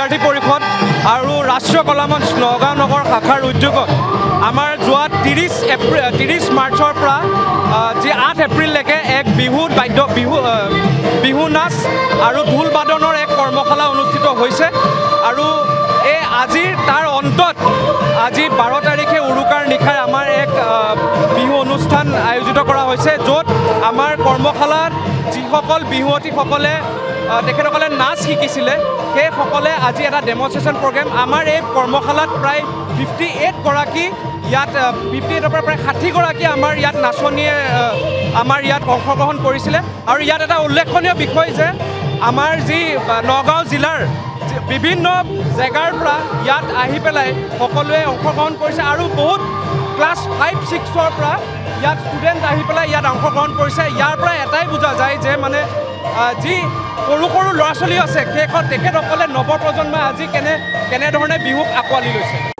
বিদ্যাৰ্থী পৰিষদ আৰু ৰাষ্ট্ৰীয় কলামঞ্চ নগাঁও নগৰ শাখাৰ উদ্যোগত আমাৰ যোৱা 30 মাৰ্চৰ পৰা যি 8 এপ্ৰিললৈকে এক বিহু নাচ আৰু ঢোল বাদনৰ এক কৰ্মশালা অনুষ্ঠিত হৈছে আৰু আজিৰ তাৰ অন্তত আজি 12 তাৰিখে উৰুকাৰ নিশাই আমাৰ এক বিহু অনুষ্ঠান আয়োজিত কৰা হৈছে য'ত আমাৰ কৰ্মশালাত যিসকল বিহুৱতীসকলে তেখেতসকলে নাচ শিকিছিলে সেইসকলে আজি এটা ডেমনষ্ট্ৰেশ্যন প্ৰগ্ৰেম আমাৰ এই কৰ্মশালাত প্ৰায় 58 গৰাকী ইয়াত 58ৰ পৰা প্ৰায় 60 গৰাকী আমাৰ ইয়াত নাচনীয়ে আমাৰ ইয়াত অংশগ্ৰহণ কৰিছিলে আৰু ইয়াত এটা উল্লেখনীয় বিষয় যে আমাৰ যি নগাঁও জিলাৰ বিভিন্ন জেগাৰ পৰা ইয়াত আহি পেলাই সকলোৱে অংশগ্ৰহণ কৰিছে আৰু বহুত ক্লাছ 5-6ৰ পৰা ইয়াত ষ্টুডেণ্ট আহি পেলাই ইয়াত অংশগ্ৰহণ কৰিছে ইয়াৰ পৰা এটাই বুজা যায় যে মানে যি সৰু সৰু ল'ৰা ছোৱালী আছে তেখেতসকলে নৱপ্ৰজন্মই আজি কেনেধৰণে বিহুক আঁকোৱালি লৈছে।